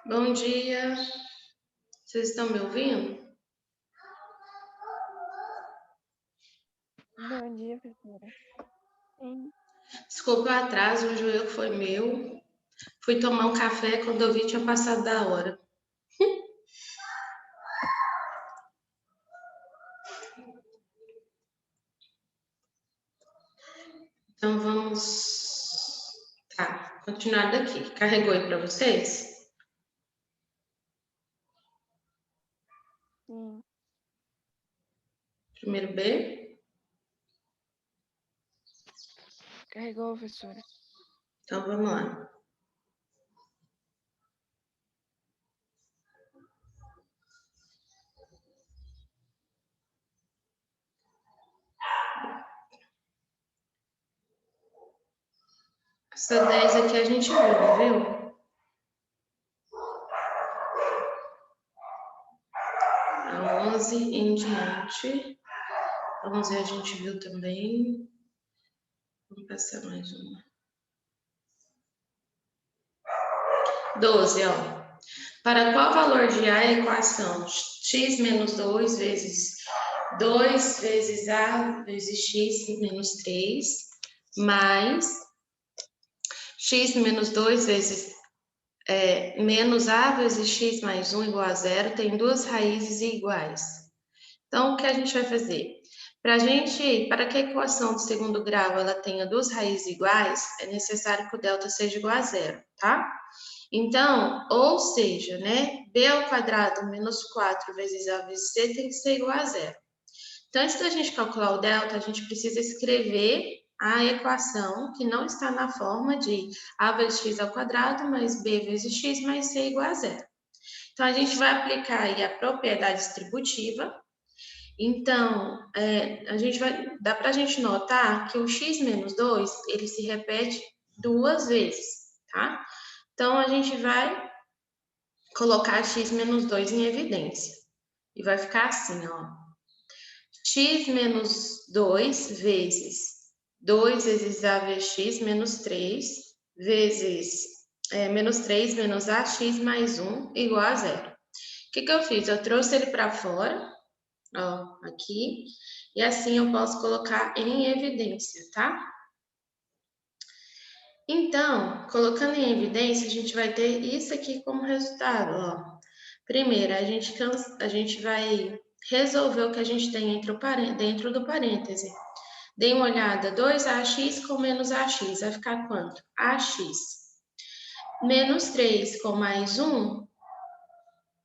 Bom dia. Vocês estão me ouvindo? Bom dia, professora. Sim. Desculpa o atraso, hoje o erro foi meu. Fui tomar um café, quando eu vi tinha passado da hora. Então vamos. Tá, continuar daqui. Carregou aí para vocês? Sim. Primeiro B. Carregou, professora. Então vamos lá. Essa 10 aqui a gente viu? A 11 em diante. A 11 a gente viu também. Vamos passar mais uma. 12, ó. Para qual valor de A é a equação x menos 2 vezes 2 vezes A vezes x menos 3 mais x menos 2 vezes menos A vezes x mais 1 igual a zero, tem duas raízes iguais. Então, o que a gente vai fazer? Para que a equação do segundo grau ela tenha duas raízes iguais, é necessário que o delta seja igual a zero, tá? Então, ou seja, né, b ao quadrado menos 4 vezes a vezes c tem que ser igual a zero. Então, antes da gente calcular o delta, a gente precisa escrever a equação que não está na forma de a vezes x ao quadrado mais b vezes x mais c igual a zero. Então, a gente vai aplicar aí a propriedade distributiva. Então, dá para a gente notar que o x menos 2, ele se repete duas vezes, tá? Então, a gente vai colocar x menos 2 em evidência. E vai ficar assim, ó. X menos 2 vezes 2 vezes a vezes x menos 3 vezes menos 3 menos ax mais 1 igual a zero. O que eu fiz? Eu trouxe ele para fora, ó, aqui, e assim eu posso colocar em evidência, tá? Então, colocando em evidência, a gente vai ter isso aqui como resultado, ó. Primeiro, a gente vai resolver o que a gente tem dentro do parêntese. Dê uma olhada, 2ax com menos ax, vai ficar quanto? Ax. Menos 3 com mais 1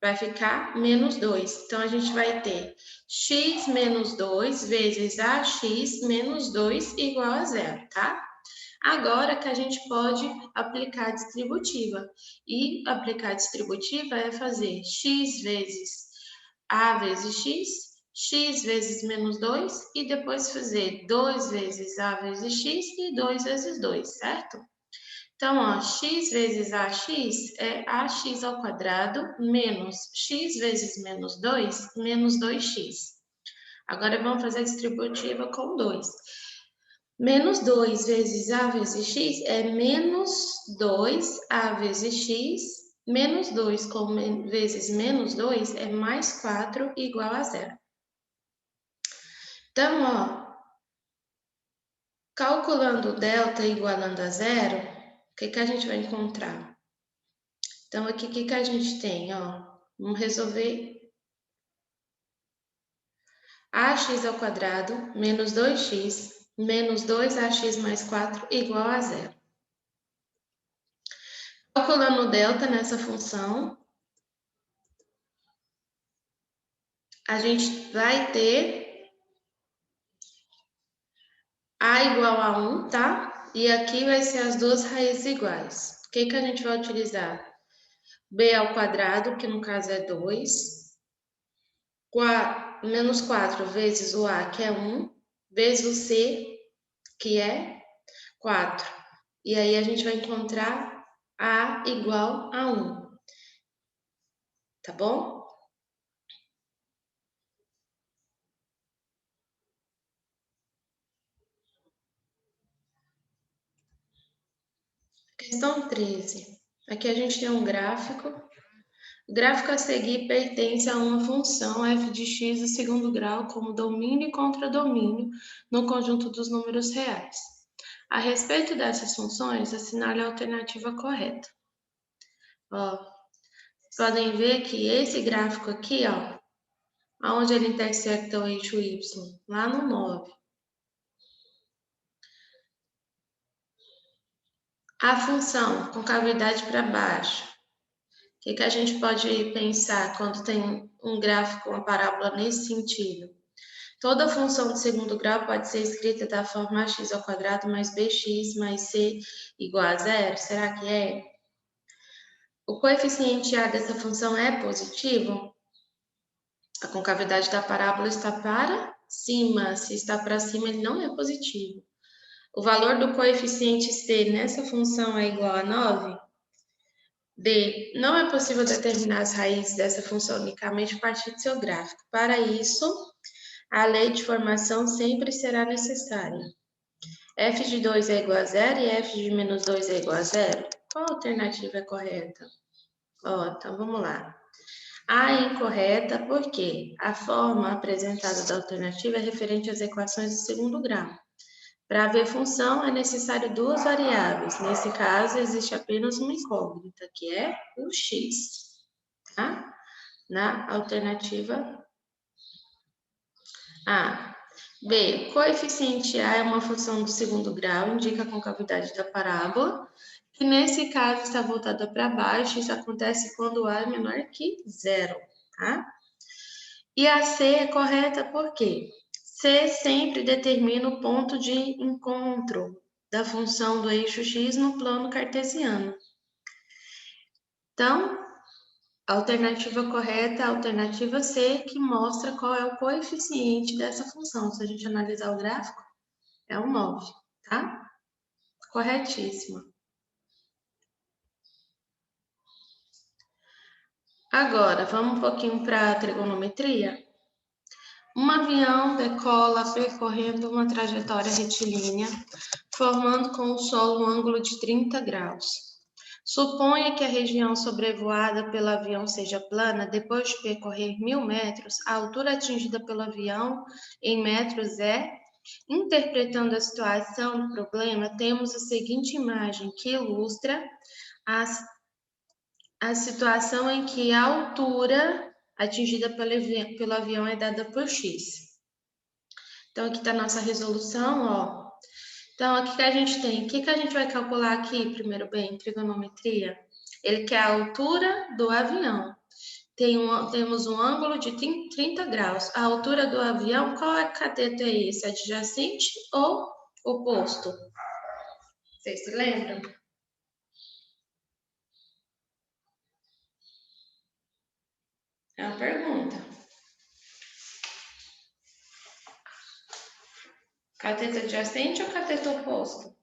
vai ficar menos 2. Então, a gente vai ter x menos 2 vezes ax menos 2 igual a zero, tá? Agora que a gente pode aplicar a distributiva. E aplicar a distributiva é fazer x vezes a vezes x, x vezes menos 2, e depois fazer 2 vezes a vezes x e 2 vezes 2, certo? Então, ó, x vezes ax é ax ao quadrado menos x vezes menos 2, menos 2x. Agora vamos fazer a distributiva com 2. Menos 2 vezes a vezes x é menos 2a vezes x, menos 2 vezes menos 2 é mais 4 igual a zero. Então, ó, calculando o delta igualando a zero, o que a gente vai encontrar? Então, aqui, o que a gente tem? Ó, vamos resolver ax ao quadrado menos 2x menos 2ax mais 4 igual a zero. Calculando o delta nessa função, a gente vai ter a igual a 1, tá? E aqui vai ser as duas raízes iguais. O que a gente vai utilizar? B ao quadrado, que no caso é 2, menos 4 vezes o A, que é 1, vezes o C, que é 4. E aí a gente vai encontrar A igual a 1. Tá bom? Questão 13. Aqui a gente tem um gráfico. O gráfico a seguir pertence a uma função f de x do segundo grau como domínio e contradomínio no conjunto dos números reais. A respeito dessas funções, assinale a alternativa correta. Ó, vocês podem ver que esse gráfico aqui, ó, onde ele intersecta o eixo y, lá no 9. A função com cavidade para baixo. O que a gente pode pensar quando tem um gráfico, uma parábola nesse sentido? Toda função de segundo grau pode ser escrita da forma ax ao quadrado mais bx mais c igual a zero. Será que é? O coeficiente a dessa função é positivo? A concavidade da parábola está para cima. Se está para cima, ele não é positivo. O valor do coeficiente c nessa função é igual a 9? D. Não é possível determinar as raízes dessa função unicamente a partir do seu gráfico. Para isso, a lei de formação sempre será necessária. F de 2 é igual a zero e f de menos 2 é igual a zero? Qual alternativa é correta? Então vamos lá. A é incorreta porque a forma apresentada da alternativa é referente às equações de segundo grau. Para haver função, é necessário duas variáveis. Nesse caso, existe apenas uma incógnita, que é o x. Tá? Na alternativa A. B. Coeficiente A é uma função do segundo grau, indica a concavidade da parábola, que nesse caso está voltada para baixo. Isso acontece quando A é menor que zero. Tá? E a C é correta por quê? C sempre determina o ponto de encontro da função do eixo x no plano cartesiano. Então, a alternativa correta é a alternativa C, que mostra qual é o coeficiente dessa função. Se a gente analisar o gráfico, é o 9, tá? Corretíssima. Agora, vamos um pouquinho para a trigonometria. Um avião decola percorrendo uma trajetória retilínea, formando com o solo um ângulo de 30 graus. Suponha que a região sobrevoada pelo avião seja plana. Depois de percorrer 1000 metros, a altura atingida pelo avião em metros é... Interpretando a situação do problema, temos a seguinte imagem que ilustra a situação em que a altura atingida pelo avião é dada por x. Então, aqui está a nossa resolução, ó. Então, aqui que a gente tem, o que a gente vai calcular aqui, primeiro bem, trigonometria? Ele quer a altura do avião. Temos um ângulo de 30 graus. A altura do avião, qual cateto é esse? Adjacente ou oposto? Vocês se lembram? É uma pergunta. Cateto adjacente ou cateto oposto?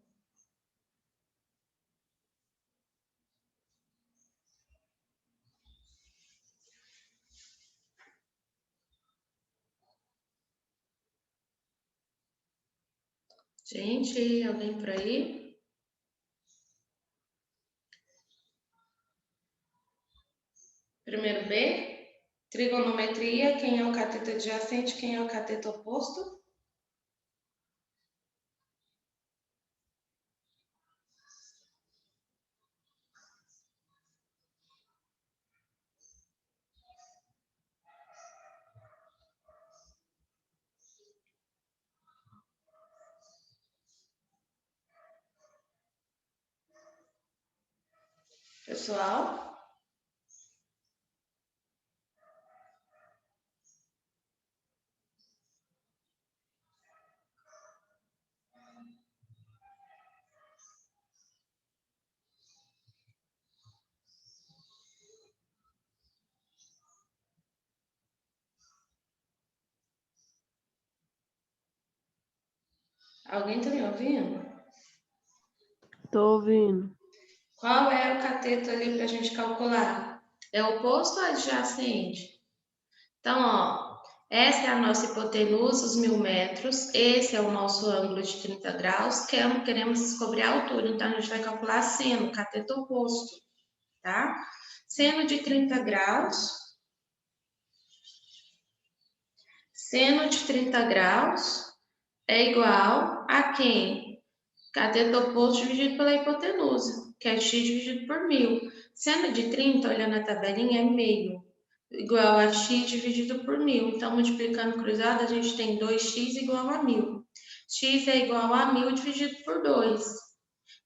Gente, alguém por aí? Primeiro B, trigonometria, quem é o cateto adjacente, quem é o cateto oposto? Pessoal? Alguém está me ouvindo? Tô ouvindo. Qual é o cateto ali para a gente calcular? É oposto ou adjacente? Então, ó, Essa é a nossa hipotenusa, os 1000 metros. Esse é o nosso ângulo de 30 graus. Queremos descobrir a altura, então a gente vai calcular seno, cateto oposto, tá? Seno de 30 graus. Seno de 30 graus é igual a quem? Cateto oposto dividido pela hipotenusa, que é x dividido por 1000. Seno de 30, olhando a tabelinha, é meio, igual a x dividido por 1000. Então, multiplicando cruzado, a gente tem 2x igual a 1000. X é igual a 1000 dividido por 2.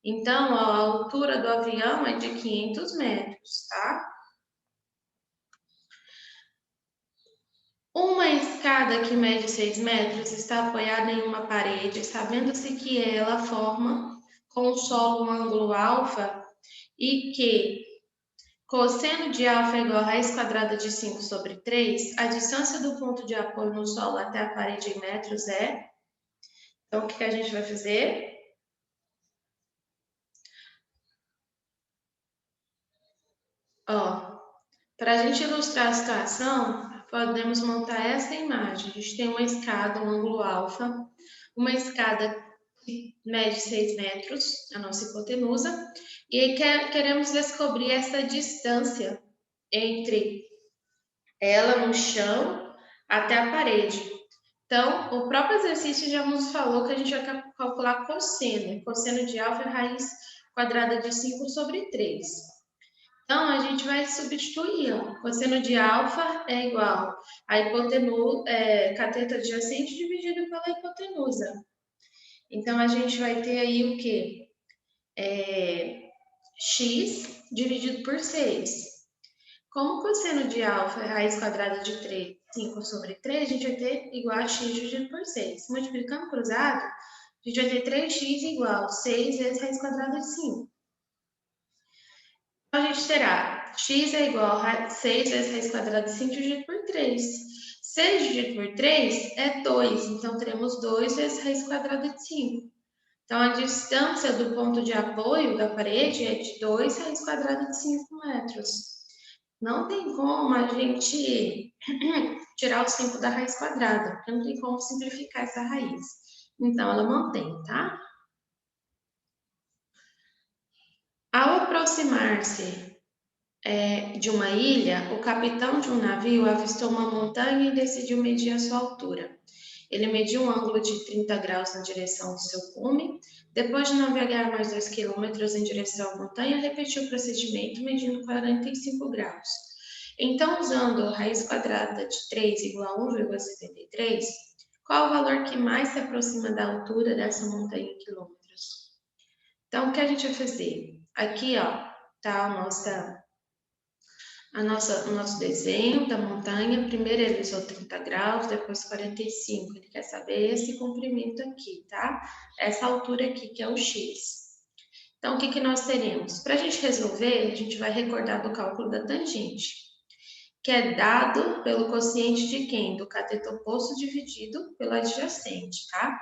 Então, ó, a altura do avião é de 500 metros, tá? Uma escada que mede 6 metros está apoiada em uma parede, sabendo-se que ela forma com o solo um ângulo alfa e que cosseno de alfa é igual a raiz quadrada de 5 sobre 3, a distância do ponto de apoio no solo até a parede em metros é... Então, o que a gente vai fazer? Ó, para a gente ilustrar a situação, podemos montar essa imagem. A gente tem uma escada, um ângulo alfa, uma escada que mede 6 metros, a nossa hipotenusa, e aí queremos descobrir essa distância entre ela no chão até a parede. Então, o próprio exercício já nos falou que a gente vai calcular cosseno. Cosseno de alfa é raiz quadrada de 5 sobre 3. Então, a gente vai substituir, ó. Cosseno de alfa é igual a hipotenusa, cateto adjacente dividido pela hipotenusa. Então, a gente vai ter aí o quê? X dividido por 6. Como o cosseno de alfa é raiz quadrada de 3, 5 sobre 3, a gente vai ter igual a x dividido por 6. Multiplicando cruzado, a gente vai ter 3x igual a 6 vezes raiz quadrada de 5. Então, a gente terá x é igual a 6 vezes raiz quadrada de 5 dividido por 3. 6 dividido por 3 é 2, então teremos 2 vezes raiz quadrada de 5. Então, a distância do ponto de apoio da parede é de 2 raiz quadrada de 5 metros. Não tem como a gente tirar o 5 da raiz quadrada, porque não tem como simplificar essa raiz. Então, ela mantém, tá? Ao aproximar-se de uma ilha, o capitão de um navio avistou uma montanha e decidiu medir a sua altura. Ele mediu um ângulo de 30 graus na direção do seu cume. Depois de navegar mais 2 quilômetros em direção à montanha, repetiu o procedimento medindo 45 graus. Então, usando a raiz quadrada de 3 igual a 1,73, qual o valor que mais se aproxima da altura dessa montanha em quilômetros? Então, o que a gente vai fazer? Aqui, ó, tá o nosso desenho da montanha. Primeiro ele usou 30 graus, depois 45. Ele quer saber esse comprimento aqui, tá? Essa altura aqui, que é o x. Então, o que nós teremos? Para a gente resolver, a gente vai recordar do cálculo da tangente, que é dado pelo quociente de quem? Do cateto oposto dividido pelo adjacente, tá?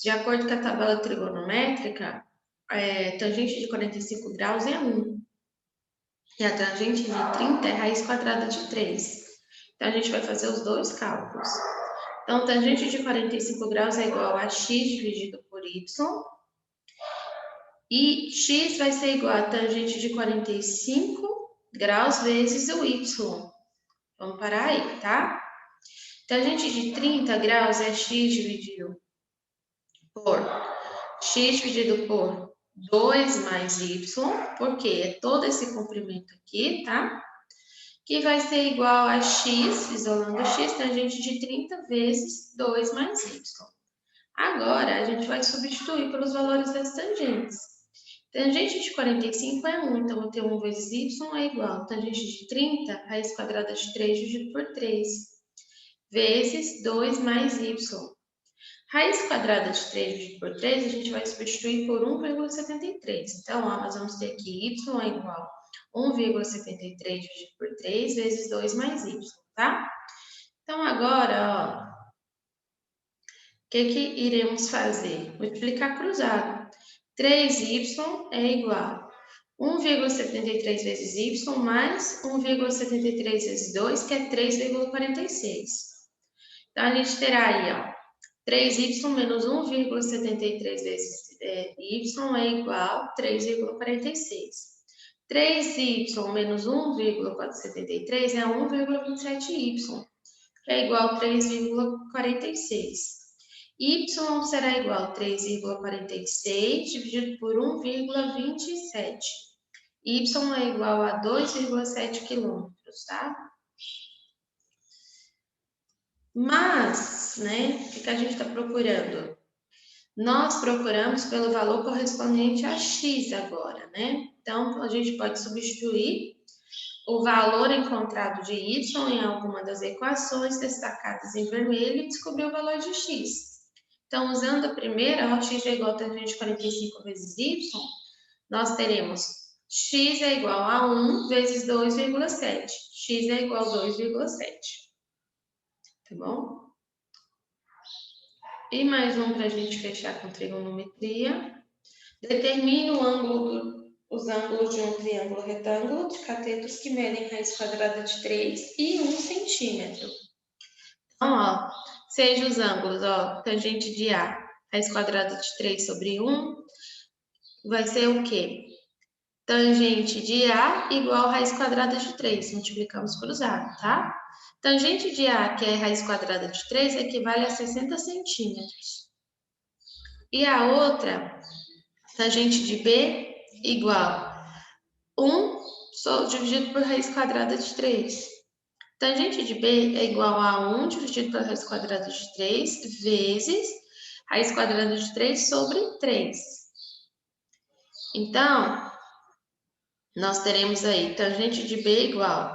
De acordo com a tabela trigonométrica, tangente de 45 graus é 1. E a tangente de 30 é raiz quadrada de 3. Então, a gente vai fazer os dois cálculos. Então, tangente de 45 graus é igual a x dividido por y. E x vai ser igual a tangente de 45 graus vezes o y. Vamos parar aí, tá? Tangente de 30 graus é x dividido por 2 mais y, porque é todo esse comprimento aqui, tá? Que vai ser igual a x, isolando x, tangente de 30 vezes 2 mais y. Agora, a gente vai substituir pelos valores das tangentes. Tangente de 45 é 1, então vou ter 1 vezes y é igual a tangente de 30, raiz quadrada de 3 dividido por 3, vezes 2 mais y. Raiz quadrada de 3 dividido por 3, a gente vai substituir por 1,73. Então, ó, nós vamos ter aqui y é igual a 1,73 dividido por 3 vezes 2 mais y, tá? Então, agora, ó, o que iremos fazer? Multiplicar cruzado. 3y é igual a 1,73 vezes y mais 1,73 vezes 2, que é 3,46. Então, a gente terá aí, ó, 3y menos 1,73 vezes y é igual a 3,46. 3y menos 1,73 é 1,27y, que é igual a 3,46. Y será igual a 3,46 dividido por 1,27. Y é igual a 2,7 quilômetros, tá? Mas, né, o que a gente está procurando? Nós procuramos pelo valor correspondente a x agora, né? Então, a gente pode substituir o valor encontrado de y em alguma das equações destacadas em vermelho e descobrir o valor de x. Então, usando a primeira, ó, x é igual a tangente de 45 vezes y, nós teremos x é igual a 1 vezes 2,7. X é igual a 2,7. Tá bom? E mais um para a gente fechar com trigonometria. Determine os ângulos de um triângulo retângulo de catetos que medem raiz quadrada de 3 e 1 centímetro. Então, ó, seja os ângulos, ó, tangente de A, raiz quadrada de 3 sobre 1, vai ser o quê? Tangente de A igual a raiz quadrada de 3, multiplicamos cruzado, tá? Tangente de A, que é raiz quadrada de 3, equivale a 60 centímetros. E a outra, tangente de B, igual 1 dividido por raiz quadrada de 3. Tangente de B é igual a 1 dividido pela raiz quadrada de 3 vezes raiz quadrada de 3 sobre 3. Então, nós teremos aí tangente de B igual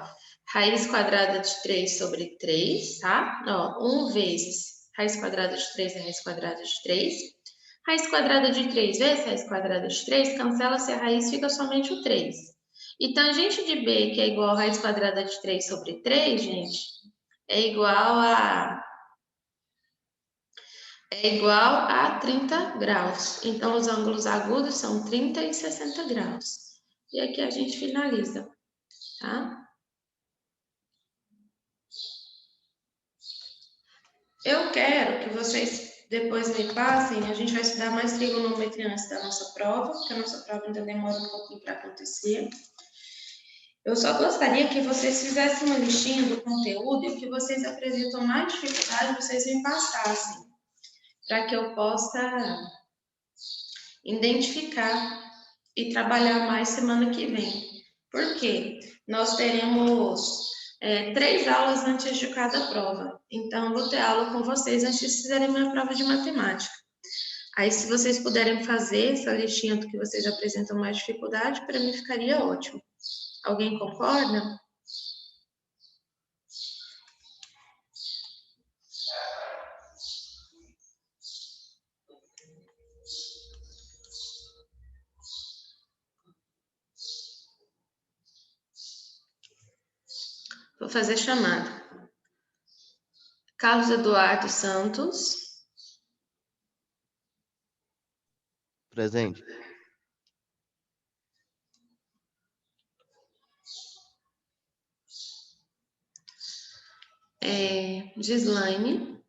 raiz quadrada de 3 sobre 3, tá? Ó, 1 vezes raiz quadrada de 3 é raiz quadrada de 3. Raiz quadrada de 3 vezes raiz quadrada de 3, cancela-se a raiz, fica somente o 3. E tangente de B, que é igual a raiz quadrada de 3 sobre 3, gente, é igual a 30 graus. Então, os ângulos agudos são 30 e 60 graus. E aqui a gente finaliza, tá? Eu quero que vocês depois me passem, a gente vai estudar mais trigonometria antes da nossa prova, porque a nossa prova ainda demora um pouquinho para acontecer. Eu só gostaria que vocês fizessem uma listinha do conteúdo e o que vocês apresentam mais dificuldade, vocês me passassem, para que eu possa identificar e trabalhar mais semana que vem. Por quê? Nós teremos 3 aulas antes de cada prova. Então, eu vou ter aula com vocês antes de fizerem minha prova de matemática. Aí, se vocês puderem fazer essa listinha do que vocês apresentam mais dificuldade, para mim ficaria ótimo. Alguém concorda? Vou fazer chamada. Carlos Eduardo Santos. Presente. Gislaine.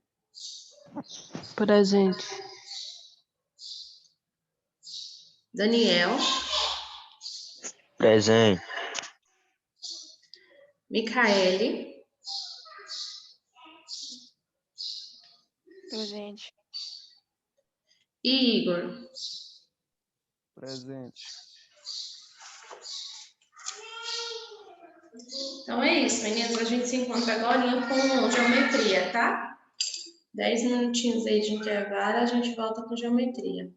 Presente. Daniel. Presente. Micaele. Presente. E Igor. Presente. Então é isso, meninas. A gente se encontra agora com geometria, tá? 10 minutinhos aí de intervalo, a gente volta com geometria.